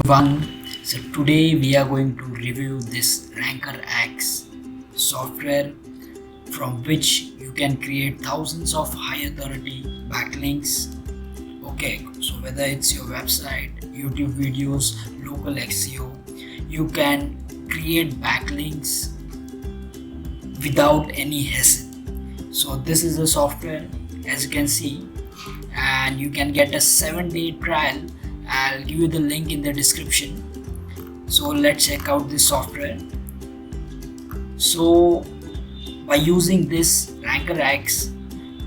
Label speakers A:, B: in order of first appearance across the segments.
A: So today we are going to review this Rankerx software from which you can create thousands of high authority backlinks. Okay, so whether it's your website, YouTube videos, local SEO, you can create backlinks without any hassle. So this is the software, as you can see, and you can get a 7-day trial. I'll give you the link in the description. So let's check out this software. So by using this Rankerx,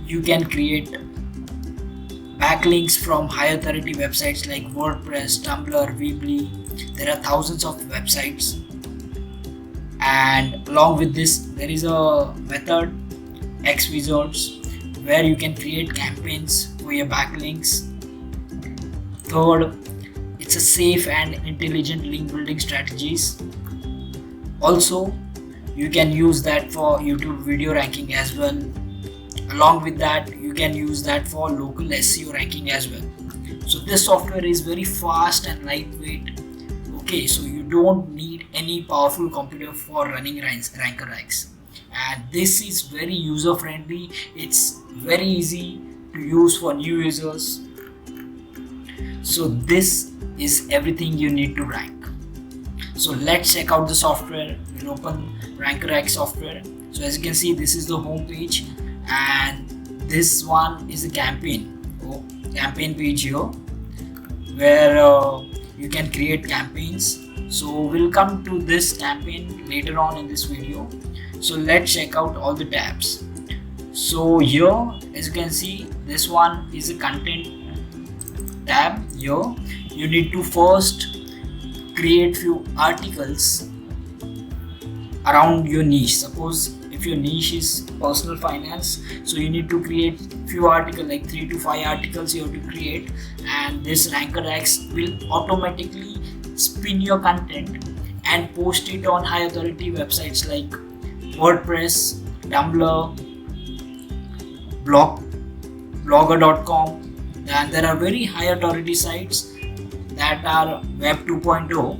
A: you can create backlinks from high authority websites like WordPress, Tumblr, Weebly. There are thousands of websites, and along with this there is a method XWizards where you can create campaigns for your backlinks. Third, it's a safe and intelligent link building strategies. Also, you can use that for YouTube video ranking as well. Along with that, you can use that for local SEO ranking as well. So this software is very fast and lightweight. Okay, so you don't need any powerful computer for running Rankerx, and this is very user friendly. It's very easy to use for new users. So this is everything you need to rank. So let's check out the software. We'll open Rankerx software. So as you can see, this is the home page, and this one is a campaign page here where you can create campaigns. So we'll come to this campaign later on in this video. So let's check out all the tabs. So here, as you can see, this one is a content tab. Here you need to first create few articles around your niche. Suppose if your niche is personal finance, so you need to create few articles, like 3 to 5 articles you have to create, and this Rankerx will automatically spin your content and post it on high authority websites like WordPress, Tumblr, blogger.com, and there are very high authority sites that are Web 2.0.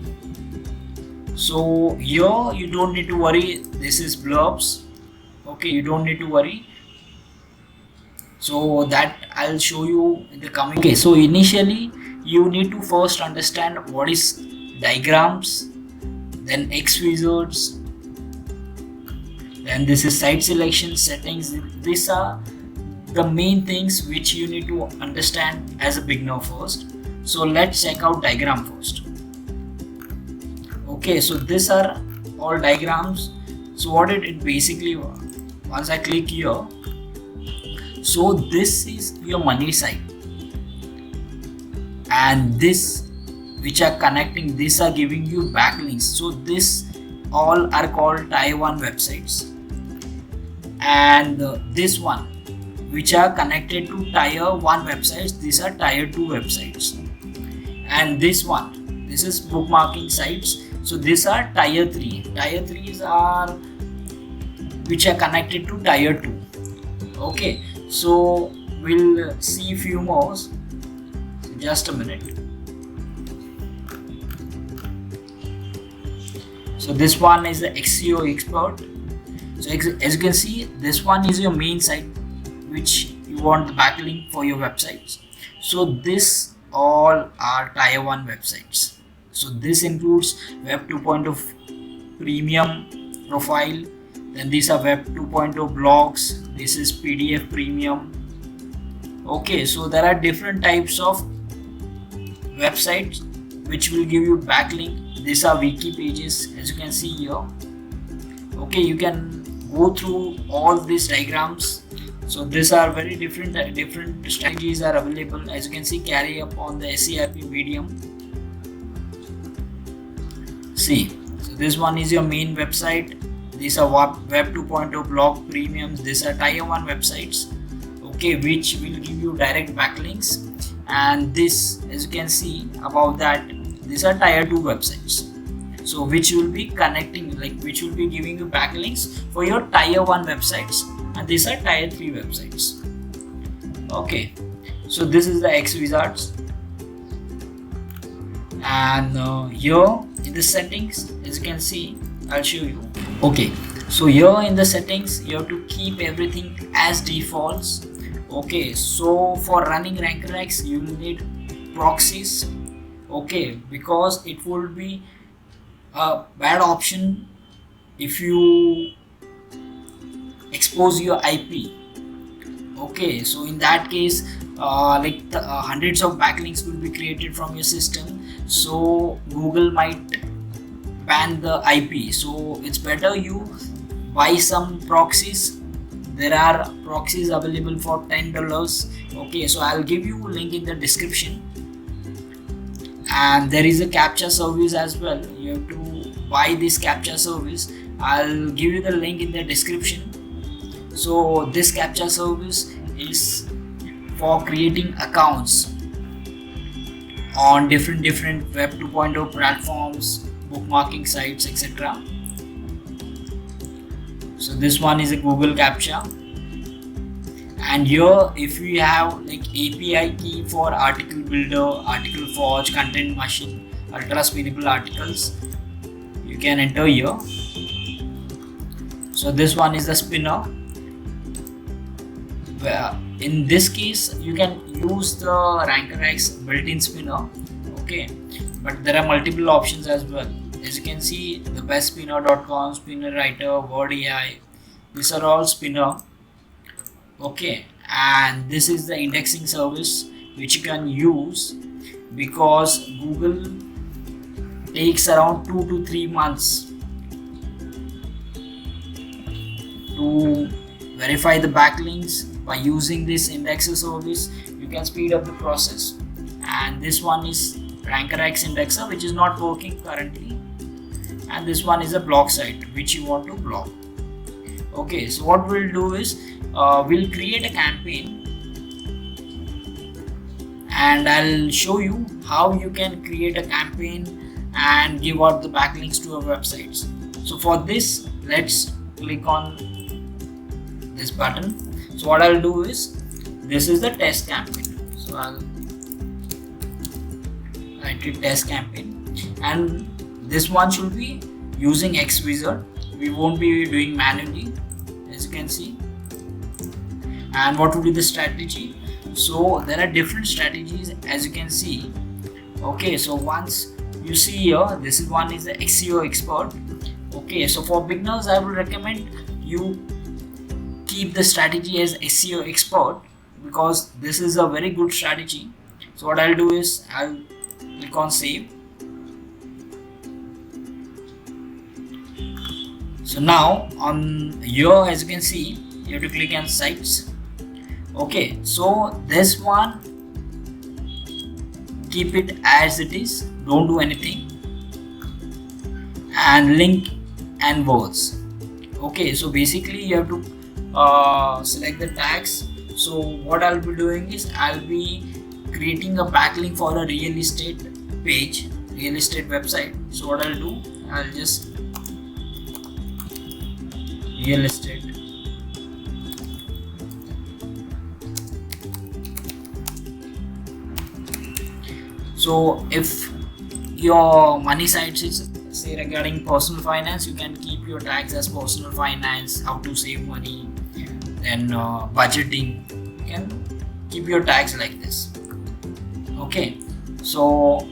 A: So here you don't need to worry, this is blurbs. Okay, you don't need to worry. So that I'll show you in the coming. Okay, so initially you need to first understand what is diagrams, then XWizards, then this is site selection settings. These are the main things which you need to understand as a beginner first. So let's check out diagram first. Okay, so these are all diagrams. So what it basically, once I click here, so this is your money site, and this which are connecting, these are giving you backlinks. So this all are called tier 1 websites, and this one which are connected to tier 1 websites, these are tier 2 websites, and this one, this is bookmarking sites. So these are tier 3. Tier 3s are which are connected to tier 2. Okay, so we'll see few more. So just a minute. So this one is the SEO expert. So as you can see, this one is your main site which you want the backlink for your websites. So this all are tier 1 websites. So this includes Web 2.0 premium profile, then these are Web 2.0 blogs, this is PDF premium. Okay, so there are different types of websites which will give you backlink. These are wiki pages, as you can see here. Okay, you can go through all these diagrams. So these are very different strategies are available. As you can see, carry up on the SERP medium. See, so this one is your main website. These are Web 2.0 blog premiums. These are tier 1 websites, okay, which will give you direct backlinks. And this, as you can see above that, these are tier 2 websites. So which will be connecting, which will be giving you backlinks for your tier 1 websites, and these are tier 3 websites. Okay, so this is the XWizards, And here in the settings, as you can see, I'll show you. Okay, so here in the settings you have to keep everything as defaults. Okay, so for running Rankerx you will need proxies. Okay, because it would be a bad option if you expose your IP. Okay, so in that case hundreds of backlinks will be created from your system, so Google might ban the IP. So it's better you buy some proxies. There are proxies available for $10. Okay, so I'll give you a link in the description. And there is a captcha service as well. You have to buy this captcha service. I'll give you the link in the description. So this captcha service is for creating accounts on different web 2.0 platforms, bookmarking sites, etc. So this one is a Google captcha. And here if you have like API key for article builder, article forge, content machine, ultra spinnable articles, you can enter here. So this one is the spinner. In this case you can use the Rankerx built-in spinner. Okay, but there are multiple options as well. As you can see, the bestspinner.com, spinner writer, word AI, these are all spinner. Okay, and this is the indexing service which you can use, because Google takes around 2 to 3 months to verify the backlinks. By using this indexer service you can speed up the process. And this one is Rankerx indexer, which is not working currently, and this one is a blog site which you want to blog. Okay, so what we'll do is we'll create a campaign, and I'll show you how you can create a campaign and give out the backlinks to our websites. So for this, let's click on this button. So what I'll do is, this is the test campaign. So I'll write it test campaign, and this one should be using XWizards. We won't be doing manually, as you can see. And what would be the strategy? So there are different strategies, as you can see. Okay, so once you see here, this is one is the SEO expert. Okay, so for beginners I would recommend you keep the strategy as SEO expert, because this is a very good strategy. So what I'll do is I'll click on save. So now on here, as you can see, you have to click on sites. Okay, so this one, keep it as it is, don't do anything. And link and words. Okay, so basically you have to select the tags. So what I'll be doing is I'll be creating a backlink for a real estate page, real estate website. So what I'll do, I'll just real estate. So if your money sites is say regarding personal finance, you can keep your tags as personal finance, how to save money, then budgeting. You can keep your tags like this. Okay, so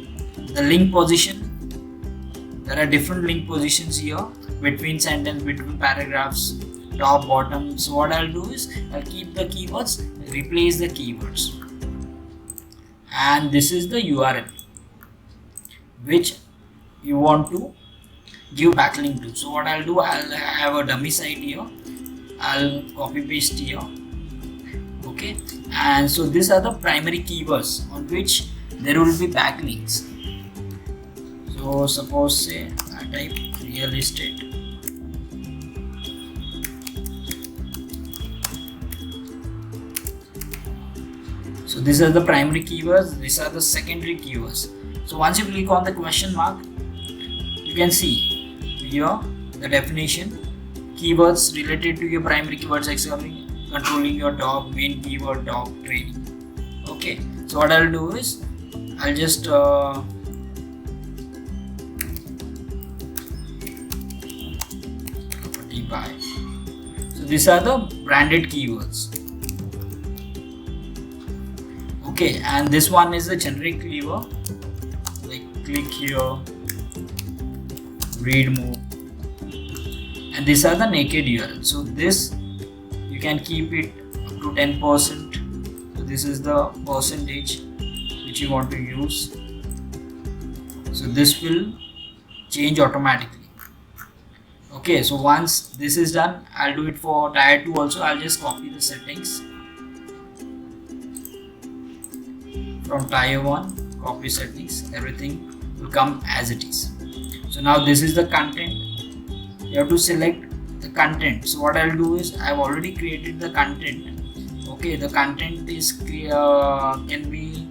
A: the link position, there are different link positions here, between sentence, between paragraphs, top, bottom. So what I'll do is I'll keep the keywords, replace the keywords, and this is the URL which you want to give backlink to. So what I'll do, I'll have a dummy site here, I'll copy paste here. Okay, and so these are the primary keywords on which there will be backlinks. So suppose say I type real estate. So these are the primary keywords, these are the secondary keywords. So once you click on the question mark, you can see here the definition, keywords related to your primary keywords, controlling your dog, main keyword, dog, training. Okay, so what I'll do is I'll just buy. So these are the branded keywords. Okay, and this one is the generic keyword, like click here, read more, and these are the naked URL. So this you can keep it up to 10%. So this is the percentage which you want to use. So this will change automatically. Okay, so once this is done, I'll do it for tier 2 also. I'll just copy the settings from tier 1, copy settings, everything will come as it is. So now this is the content. You have to select the content. So what I'll do is I've already created the content. Okay, the content is can be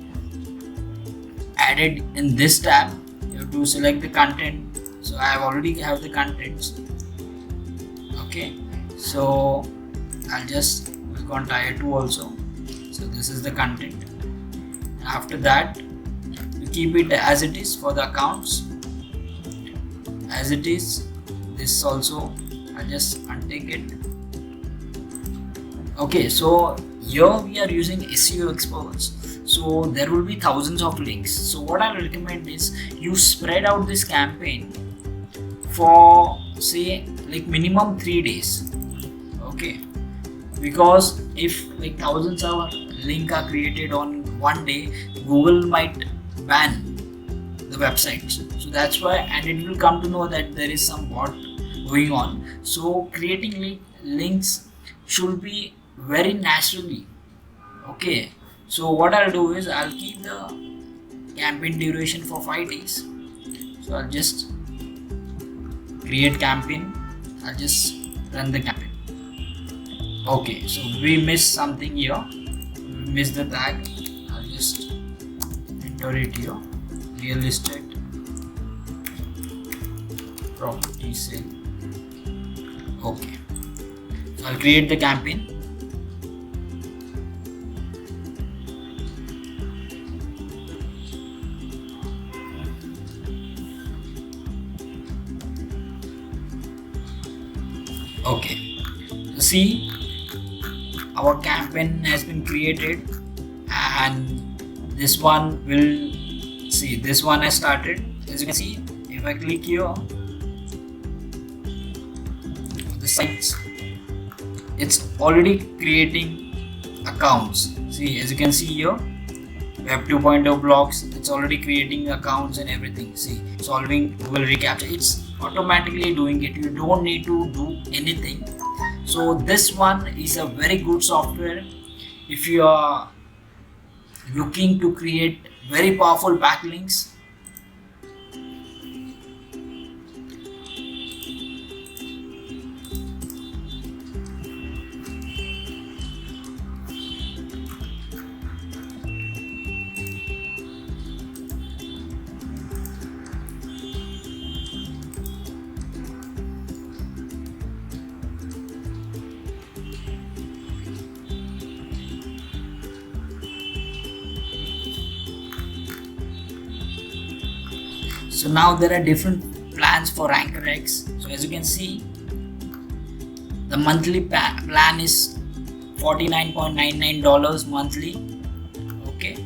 A: added in this tab. You have to select the content. So I have already have the contents. Okay, so I'll just click on tier 2 also. So this is the content. After that, you keep it as it is for the accounts. As it is, this also I'll just untake it. Okay, so here we are using SEO experts. So there will be thousands of links. So what I recommend is you spread out this campaign for say like minimum 3 days. Okay, because if like thousands of links are created on one day, Google might ban the websites. So that's why, and it will come to know that there is some bot going on. So creating links should be very naturally. Okay, so what I'll do is I'll keep the campaign duration for 5 days. So I'll just create campaign. I'll just run the campaign. Okay, so we missed something here. We missed the tag. I'll just enter it here. Real estate property sale. Okay, so I'll create the campaign. Okay, so see, our campaign has been created, and this one will see, this one has started. As you can see, if I click here, the sites, it's already creating accounts. See, as you can see here, Web 2.0 blogs, it's already creating accounts and everything. See, solving Google reCAPTCHA, it's automatically doing it. You don't need to do anything. So this one is a very good software if you are looking to create very powerful backlinks. So now there are different plans for Rankerx. So as you can see, the monthly plan is $49.99 monthly. Okay,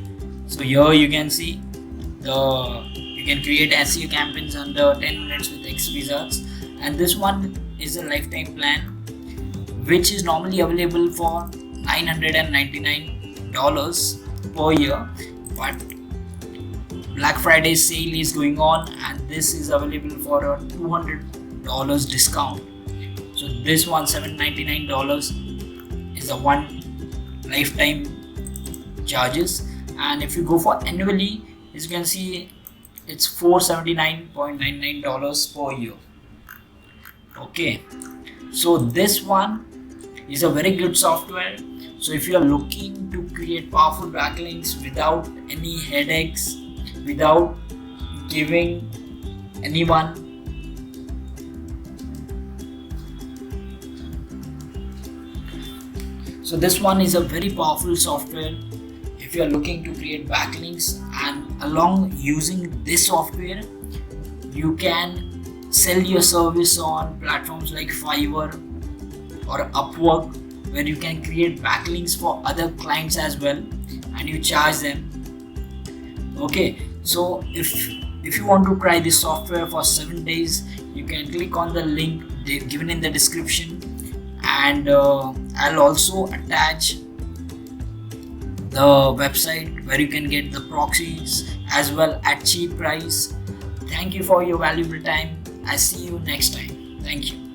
A: so here you can see you can create SEO campaigns under 10 minutes with XWizards, and this one is a lifetime plan, which is normally available for $999 per year, but Black Friday sale is going on, and this is available for a $200 discount. So this one $799 is a one lifetime charges, and if you go for annually, as you can see, it's $479.99 per year. Okay, so this one is a very good software. So if you are looking to create powerful backlinks without any headaches, without giving anyone so this one is a very powerful software if you are looking to create backlinks, and along using this software you can sell your service on platforms like Fiverr or Upwork, where you can create backlinks for other clients as well and you charge them. Okay, so if you want to try this software for 7 days, you can click on the link given in the description, and I'll also attach the website where you can get the proxies as well at cheap price. Thank you for your valuable time. I see you next time. Thank you.